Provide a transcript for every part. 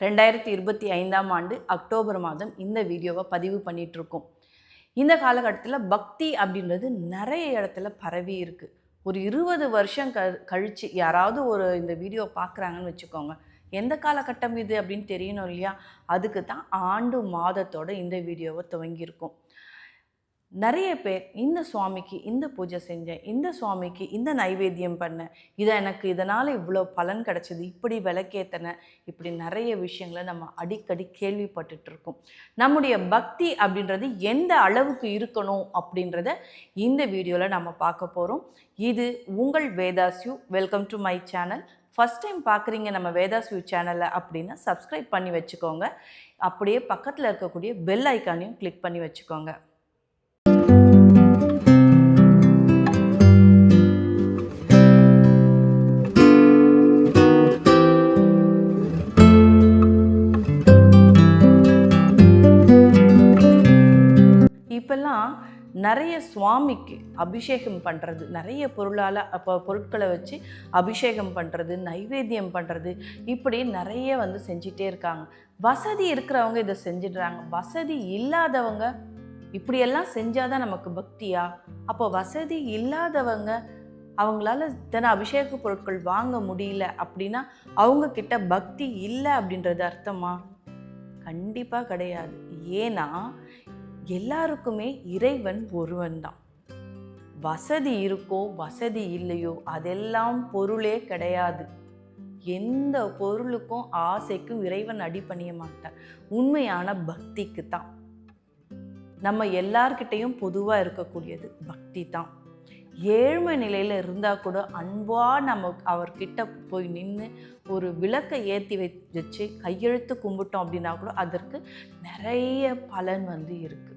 2025ஆம் ஆண்டு அக்டோபர் மாதம் இந்த வீடியோவை பதிவு பண்ணிகிட்ருக்கோம். இந்த காலகட்டத்தில் பக்தி அப்படின்றது நிறைய இடத்துல பரவி இருக்குது. ஒரு 20 வருஷம் கழித்து யாராவது இந்த வீடியோ பார்க்குறாங்கன்னு வச்சுக்கோங்க, எந்த காலகட்டம் இது அப்படின்னு தெரியணும் இல்லையா? அதுக்கு தான் ஆண்டு மாதத்தோட இந்த வீடியோவை துவங்கியிருக்கோம். நிறைய பேர் இந்த சுவாமிக்கு இந்த பூஜை செஞ்சேன், இந்த சுவாமிக்கு இந்த நைவேத்தியம் பண்ணேன், இதனால் இவ்வளோ பலன் கிடச்சிது, இப்படி விளக்கேற்றினேன், இப்படி நிறைய விஷயங்களை நம்ம அடிக்கடி கேள்விப்பட்டுட்ருக்கோம். நம்முடைய பக்தி அப்படின்றது எந்த அளவுக்கு இருக்கணும் அப்படின்றத இந்த வீடியோவில் நம்ம பார்க்க போகிறோம். இது உங்கள் வேதாஸ்யூ. Welcome to my channel. First time பார்க்குறீங்க நம்ம வேதாஸ்யூ சேனலை அப்படின்னா சப்ஸ்கிரைப் பண்ணி வச்சுக்கோங்க. அப்படியே பக்கத்தில் இருக்கக்கூடிய பெல் ஐக்கானையும் கிளிக் பண்ணி வச்சுக்கோங்க. இப்போல்லாம் நிறைய சுவாமிக்கு அபிஷேகம் பண்ணுறது, நிறைய பொருட்களை வச்சு அபிஷேகம் பண்ணுறது, நைவேத்தியம் பண்ணுறது, இப்படி நிறைய செஞ்சிட்டே இருக்காங்க. வசதி இருக்கிறவங்க இதை செஞ்சிடுறாங்க. வசதி இல்லாதவங்க இப்படியெல்லாம் செஞ்சாதான் நமக்கு பக்தியா? அப்போ வசதி இல்லாதவங்க அவங்களால தின அபிஷேக பொருட்கள் வாங்க முடியல அப்படின்னா அவங்க கிட்ட பக்தி இல்லை அப்படின்றது அர்த்தமா? கண்டிப்பாக கிடையாது. ஏன்னா எல்லாருக்குமே இறைவன் ஒருவன் தான். வசதி இருக்கோ வசதி இல்லையோ அதெல்லாம் பொருளே கிடையாது. எந்த பொருளுக்கும் ஆசைக்கும் இறைவன் அடிபணிய மாட்டார். உண்மையான பக்திக்கு தான். நம்ம எல்லார்கிட்டையும் பொதுவாக இருக்கக்கூடியது பக்தி தான். ஏழ்மை நிலையில் இருந்தால் கூட அன்பாக அவர்கிட்ட போய் நின்று ஒரு விளக்கை ஏற்றி வச்சு கையெழுத்து கும்பிட்டோம் அப்படின்னா கூட அதற்கு நிறைய பலன் இருக்குது.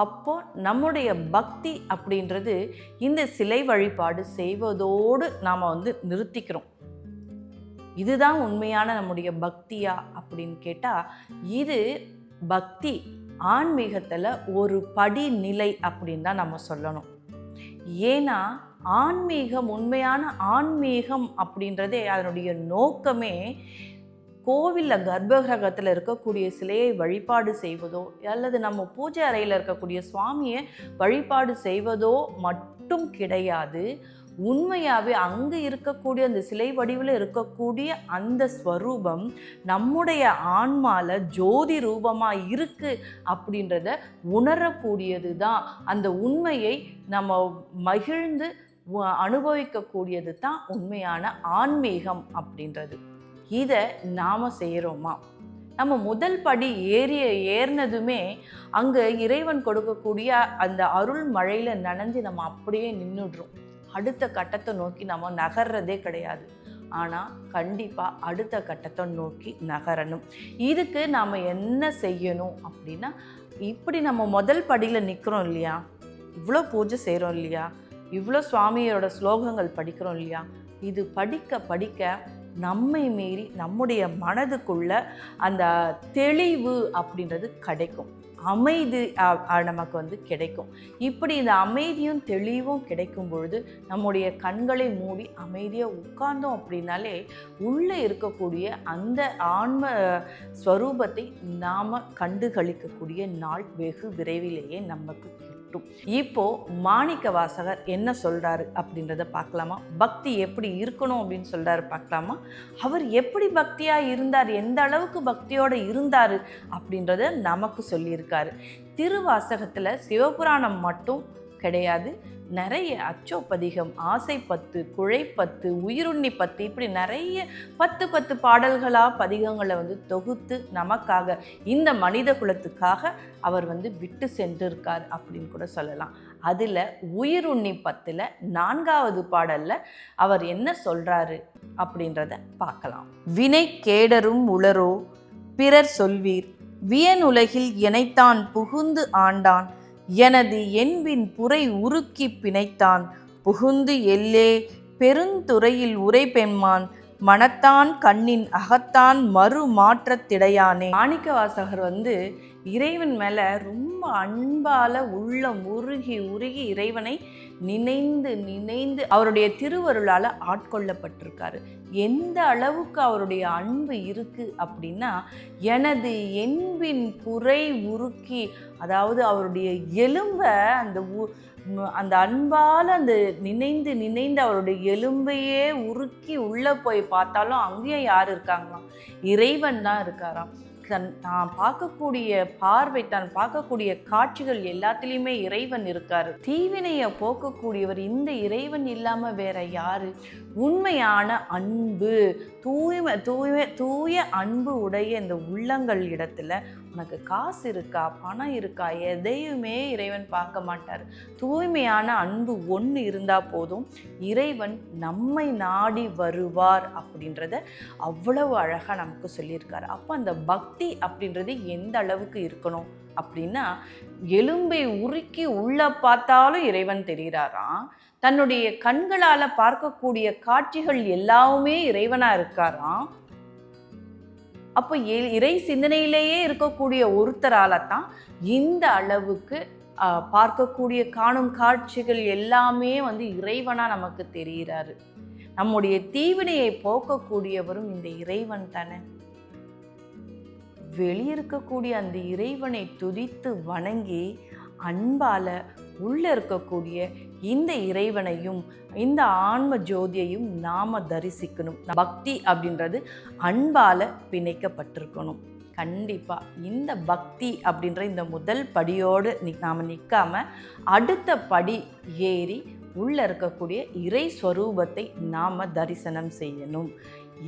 அப்போ நம்முடைய பக்தி அப்படின்றது இந்த சிலை வழிபாடு செய்வதோடு நாம் நிறுத்திக்கிறோம். இதுதான் உண்மையான நம்முடைய பக்தியா அப்படின்னு கேட்டால், இது பக்தி ஆன்மீகத்தில் ஒரு படிநிலை அப்படின்னு தான் நம்ம சொல்லணும். ஏன்னா ஆன்மீகம், உண்மையான ஆன்மீகம் அப்படின்றதே அதனுடைய நோக்கமே கோவிலில் கர்ப்பகிரகத்தில் இருக்கக்கூடிய சிலையை வழிபாடு செய்வதோ அல்லது நம்ம பூஜை அறையில் இருக்கக்கூடிய சுவாமியை வழிபாடு செய்வதோ மட்டும் கிடையாது. உண்மையாகவே அங்கே இருக்கக்கூடிய அந்த சிலை வடிவில் இருக்கக்கூடிய அந்த ஸ்வரூபம் நம்முடைய ஆன்மாவில் ஜோதி ரூபமாக இருக்குது அப்படின்றத உணரக்கூடியது தான். அந்த உண்மையை நம்ம மகிழ்ந்து அனுபவிக்கக்கூடியது தான் உண்மையான ஆன்மீகம் அப்படின்றது. இதை நாம் செய்கிறோமா? நம்ம முதல் படி ஏறினதுமே அங்கே இறைவன் கொடுக்கக்கூடிய அந்த அருள் மழையில் நனைஞ்சு நம்ம அப்படியே நின்றுடுறோம். அடுத்த கட்டத்தை நோக்கி நம்ம நகர்றதே கிடையாது. ஆனால் கண்டிப்பாக அடுத்த கட்டத்தை நோக்கி நகரணும். இதுக்கு நாம் என்ன செய்யணும் அப்படின்னா, இப்படி நம்ம முதல் படியில் நிற்கிறோம் இல்லையா, இவ்வளோ பூஜை செய்கிறோம் இல்லையா, இவ்வளோ சுவாமியோட ஸ்லோகங்கள் படிக்கிறோம் இல்லையா, இது படிக்க படிக்க நம்மை மீறி நம்முடைய மனதுக்குள்ள அந்த தெளிவு அப்படின்றது கிடைக்கும். அமைதி நமக்கு கிடைக்கும். இப்படி இந்த அமைதியும் தெளிவும் கிடைக்கும் பொழுது நம்முடைய கண்களை மூடி அமைதியாக உட்கார்ந்தோம் அப்படின்னாலே உள்ளே இருக்கக்கூடிய அந்த ஆன்ம ஸ்வரூபத்தை நாம் கண்டுகளிக்கக்கூடிய நாள் வெகு விரைவிலேயே நமக்கு கிட்டும். இப்போ மாணிக்க வாசகர் என்ன சொல்றாரு அப்படின்றத பார்க்கலாமா? பக்தி எப்படி இருக்கணும் அப்படின்னு சொல்றாரு பார்க்கலாமா? அவர் எப்படி பக்தியா இருந்தார், எந்த அளவுக்கு பக்தியோட இருந்தார் அப்படின்றத நமக்கு சொல்லியிருக்காரு. திருவாசகத்துல சிவபுராணம் மட்டும் கிடையாது, நிறைய அச்சோப்பதிகம், ஆசைப்பத்து, குழைப்பத்து, உயிருண்ணி பத்து, இப்படி நிறைய 10 பாடல்களாக பதிகங்களை தொகுத்து நமக்காக, இந்த மனித குலத்துக்காக அவர் விட்டு சென்றிருக்கார் அப்படின்னு கூட சொல்லலாம். அதில் உயிருண்ணி 10ல் 4வது பாடலில் அவர் என்ன சொல்கிறாரு அப்படின்றத பார்க்கலாம். வினை கேடரும் உளரோ பிறர் சொல்வீர், வியனுலகில் எனைத்தான் புகுந்து ஆண்டான், எனது என்பின் புரை உருக்கி பிணைத்தான், புகுந்து எல்லே பெருந்துறையில் உரை பெண்மான், மனத்தான் கண்ணின் அகத்தான் மறு மாற்றத்திடையானே. மாணிக்க வாசகர் இறைவன் மேலே ரொம்ப அன்பால் உள்ளம் உருகி இறைவனை நினைந்து அவருடைய திருவருளால் ஆட்கொள்ளப்பட்டிருக்காரு. எந்த அளவுக்கு அவருடைய அன்பு இருக்குது அப்படின்னா, எனது என்பின் புரை உருக்கி, அதாவது அவருடைய எலும்பை அந்த அன்பால் அந்த நினைந்து நினைந்து அவருடைய எலும்பையே உருக்கி உள்ளே போய் பார்த்தாலும் அங்கேயும் யார் இருக்காங்களாம்? இறைவன் தான் இருக்காராம். தான் பார்க்கக்கூடிய பார்வை, தான் பார்க்கக்கூடிய காட்சிகள் எல்லாத்துலேயுமே இறைவன் இருக்காரு. தீவினையை போக்கக்கூடியவர் இந்த இறைவன் இல்லாமல் வேற யாரு? உண்மையான அன்பு, தூய அன்பு உடைய இந்த உள்ளங்கள் இடத்துல உனக்கு காசு இருக்கா, பணம் இருக்கா, எதையுமே இறைவன் பார்க்க மாட்டார். தூய்மையான அன்பு ஒன்று இருந்தால் போதும், இறைவன் நம்மை நாடி வருவார் அப்படின்றத அவ்வளவு அழகாக நமக்கு சொல்லியிருக்காரு. அப்போ அந்த பக்தி அப்படின்றது எந்த அளவுக்கு இருக்கணும் அப்படின்னா, எலும்பை உருக்கி உள்ள பார்த்தாலும் இறைவன் தெரிகிறாராம். தன்னுடைய கண்களால் பார்க்கக்கூடிய காட்சிகள் எல்லாமே இறைவனாக இருக்காராம். அப்போ இறை சிந்தனையிலேயே இருக்கக்கூடிய ஒருத்தரால தான் இந்த அளவுக்கு பார்க்கக்கூடிய காணும் காட்சிகள் எல்லாமே இறைவனாக நமக்கு தெரிகிறாரு. நம்முடைய தீவினையை போக்கக்கூடியவரும் இந்த இறைவன் தானே. வெளியிருக்கக்கூடிய அந்த இறைவனை துதித்து வணங்கி அன்பால உள்ள இருக்கக்கூடிய இந்த இறைவனையும் இந்த ஆன்ம ஜோதியையும் நாம தரிசிக்கணும். பக்தி அப்படின்றது அன்பால பிணைக்கப்பட்டிருக்கணும். கண்டிப்பாக இந்த பக்தி அப்படின்ற இந்த முதல் படியோடு நாம் நிற்காம அடுத்த படி ஏறி உள்ளே இருக்கக்கூடிய இறை ஸ்வரூபத்தை நாம் தரிசனம் செய்யணும்.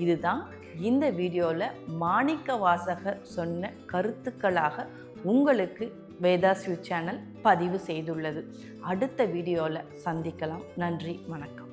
இதுதான் இந்த வீடியோவில் மாணிக்க வாசகர் சொன்ன கருத்துக்களாக உங்களுக்கு வேதாஸ்யூ சேனல் பதிவு செய்துள்ளது. அடுத்த வீடியோவில் சந்திக்கலாம். நன்றி, வணக்கம்.